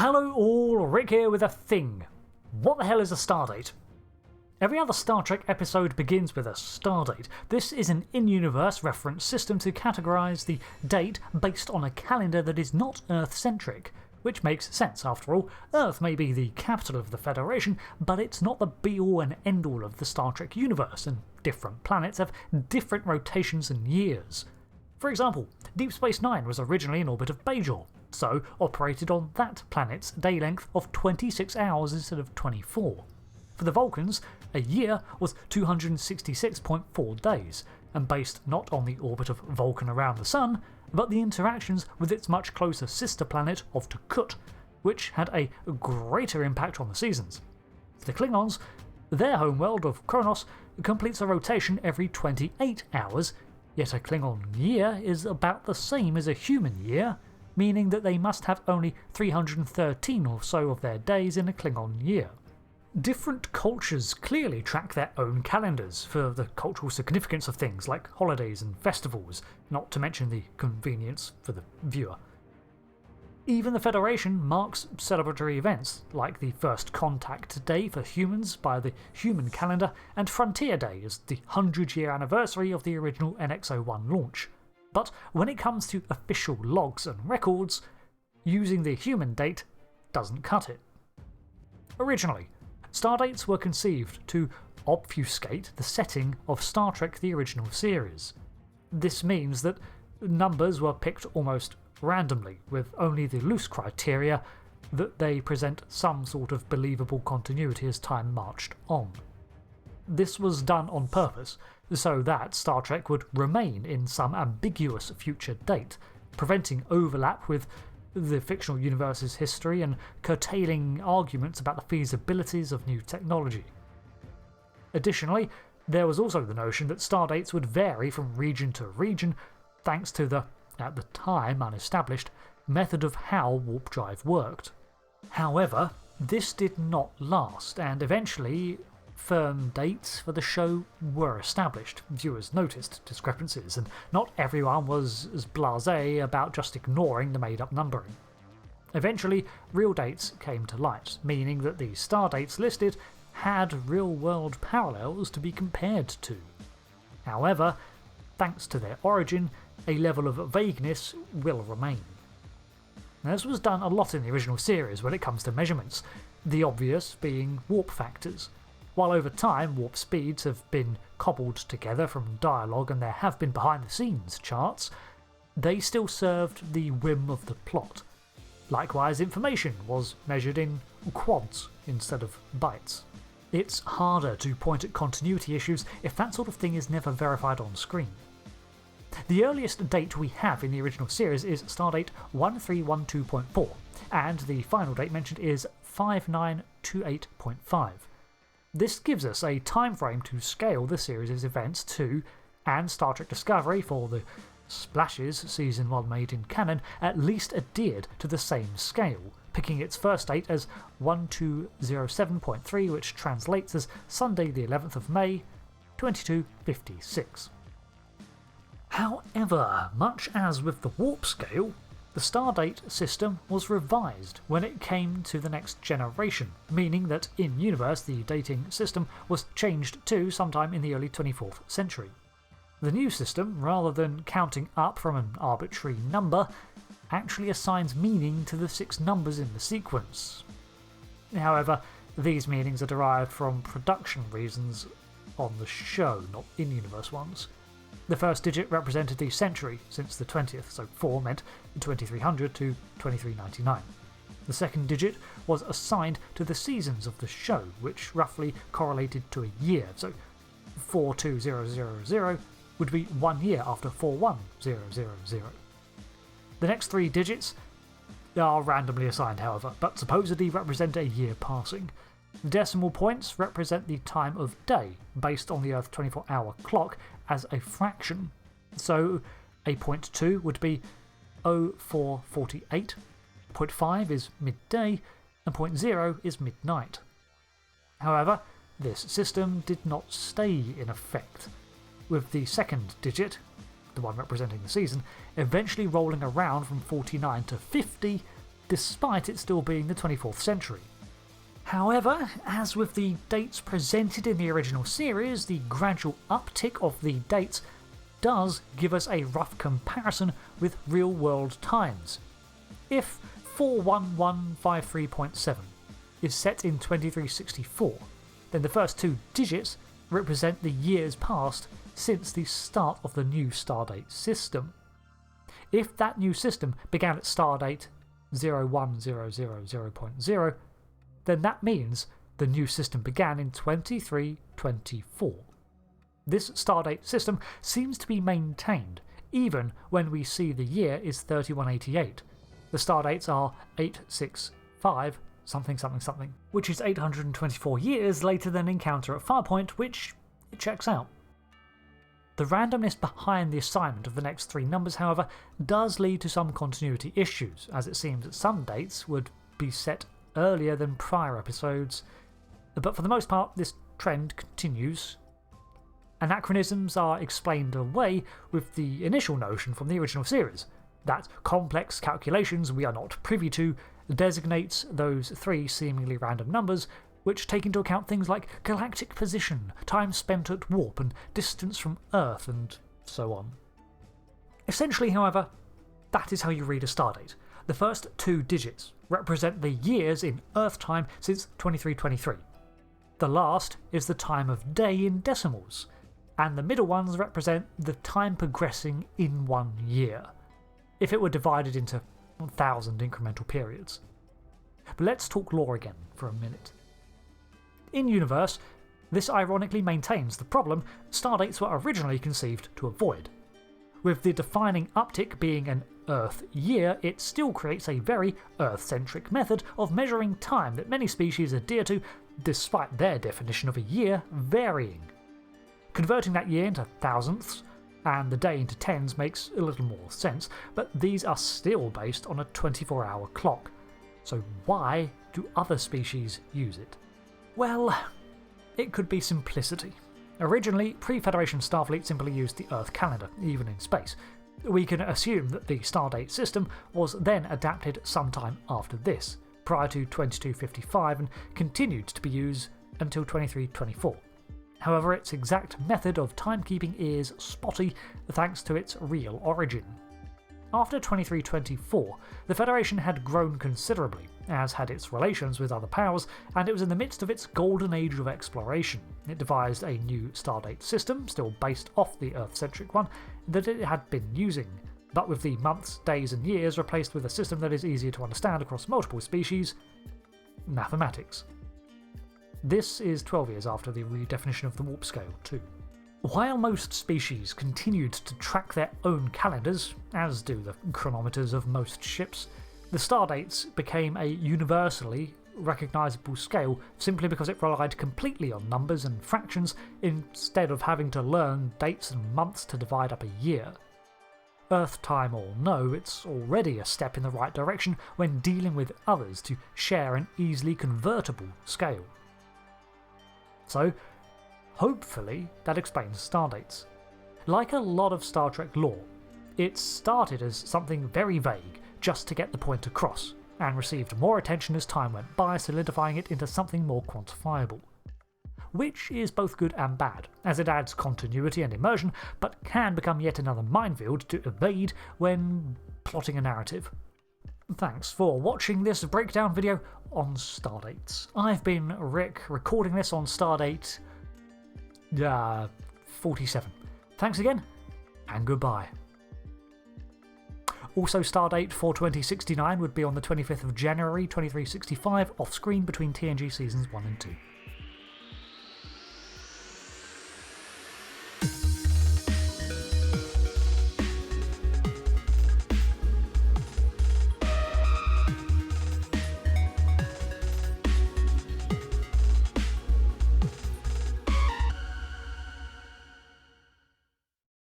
Hello all, Rick here with a thing. What the hell is a Stardate? Every other Star Trek episode begins with a Stardate. This is an in-universe reference system to categorise the date based on a calendar that is not Earth-centric. Which makes sense, after all. Earth may be the capital of the Federation, but it's not the be-all and end-all of the Star Trek universe, and different planets have different rotations and years. For example, Deep Space Nine was originally in orbit of Bajor, so operated on that planet's day length of 26 hours instead of 24. For the Vulcans, a year was 266.4 days, and based not on the orbit of Vulcan around the Sun, but the interactions with its much closer sister planet of Takut, which had a greater impact on the seasons. For the Klingons, their homeworld of Kronos completes a rotation every 28 hours, yet a Klingon year is about the same as a human year, meaning that they must have only 313 or so of their days in a Klingon year. Different cultures clearly track their own calendars for the cultural significance of things like holidays and festivals, not to mention the convenience for the viewer. Even the Federation marks celebratory events, like the First Contact Day for humans by the human calendar, and Frontier Day as the 100-year anniversary of the original NX-01 launch. But when it comes to official logs and records, using the human date doesn't cut it. Originally, Stardates were conceived to obfuscate the setting of Star Trek the original series. This means that numbers were picked almost randomly, with only the loose criteria that they present some sort of believable continuity as time marched on. This was done on purpose, so that Star Trek would remain in some ambiguous future date, preventing overlap with the fictional universe's history and curtailing arguments about the feasibilities of new technology. Additionally, there was also the notion that Stardates would vary from region to region thanks to the, at the time unestablished, method of how warp drive worked. However, this did not last, and eventually firm dates for the show were established. Viewers noticed discrepancies, and not everyone was as blasé about just ignoring the made-up numbering. Eventually, real dates came to light, meaning that the star dates listed had real-world parallels to be compared to. However, thanks to their origin, a level of vagueness will remain. This was done a lot in the original series when it comes to measurements, the obvious being warp factors. While over time warp speeds have been cobbled together from dialogue and there have been behind-the-scenes charts, they still served the whim of the plot. Likewise, information was measured in quads instead of bytes. It's harder to point at continuity issues if that sort of thing is never verified on screen. The earliest date we have in the original series is Stardate 1312.4, and the final date mentioned is 5928.5. This gives us a time frame to scale the series' events to, and Star Trek Discovery, for the splashes Season 1 made in canon, at least adhered to the same scale, picking its first date as 1207.3, which translates as Sunday the 11th of May, 2256. However, much as with the warp scale, the Stardate system was revised when it came to the next generation, meaning that in-universe the dating system was changed to sometime in the early 24th century. The new system, rather than counting up from an arbitrary number, actually assigns meaning to the 6 numbers in the sequence. However, these meanings are derived from production reasons on the show, not in-universe ones. The first digit represented the century since the 20th, so 4 meant 2300 to 2399. The second digit was assigned to the seasons of the show, which roughly correlated to a year, so 42000 would be 1 year after 41000. The next 3 digits are randomly assigned, however, but supposedly represent a year passing. The decimal points represent the time of day, based on the Earth 24-hour clock as a fraction. So a 0.2 would be 0448, 0.5 is midday, and 0.0 is midnight. However, this system did not stay in effect, with the second digit, the one representing the season, eventually rolling around from 49 to 50 despite it still being the 24th century. However, as with the dates presented in the original series, the gradual uptick of the dates does give us a rough comparison with real-world times. If 41153.7 is set in 2364, then the first two digits represent the years passed since the start of the new Stardate system. If that new system began at Stardate 01000.0, then that means the new system began in 2324. This Stardate system seems to be maintained even when we see the year is 3188. The Stardates are 865 something something something, which is 824 years later than Encounter at Farpoint, which it checks out. The randomness behind the assignment of the next three numbers, however, does lead to some continuity issues, as it seems that some dates would be set earlier than prior episodes, but for the most part this trend continues. Anachronisms are explained away with the initial notion from the original series, that complex calculations we are not privy to designates those three seemingly random numbers, which take into account things like galactic position, time spent at warp, and distance from Earth, and so on. Essentially, however, that is how you read a Stardate. The first two digits represent the years in Earth time since 2323. The last is the time of day in decimals, and the middle ones represent the time progressing in 1 year, if it were divided into 1,000 incremental periods. But let's talk lore again for a minute. In universe, this ironically maintains the problem Stardates were originally conceived to avoid. With the defining uptick being an Earth year, it still creates a very Earth-centric method of measuring time that many species adhere to, despite their definition of a year varying. Converting that year into thousandths and the day into tens makes a little more sense, but these are still based on a 24-hour clock. So why do other species use it? Well, it could be simplicity. Originally, pre-Federation Starfleet simply used the Earth calendar, even in space. We can assume that the Stardate system was then adapted sometime after this, prior to 2255, and continued to be used until 2324. However, its exact method of timekeeping is spotty thanks to its real origin. After 2324, the Federation had grown considerably, as had its relations with other powers, and it was in the midst of its golden age of exploration. It devised a new Stardate system, still based off the Earth-centric one, that it had been using, but with the months, days and years replaced with a system that is easier to understand across multiple species: mathematics. This is 12 years after the redefinition of the warp scale too. While most species continued to track their own calendars, as do the chronometers of most ships, the Stardates became a universally recognisable scale simply because it relied completely on numbers and fractions instead of having to learn dates and months to divide up a year. Earth time or no, it's already a step in the right direction when dealing with others to share an easily convertible scale. So, hopefully that explains Stardates. Like a lot of Star Trek lore, it started as something very vague just to get the point across, and received more attention as time went by, solidifying it into something more quantifiable. Which is both good and bad, as it adds continuity and immersion, but can become yet another minefield to evade when plotting a narrative. Thanks for watching this breakdown video on Stardates. I've been Rick, recording this on Stardate 47. Thanks again, and goodbye. Also, Stardate 42069 would be on the 25th of January 2365, off-screen between TNG Seasons 1 and 2.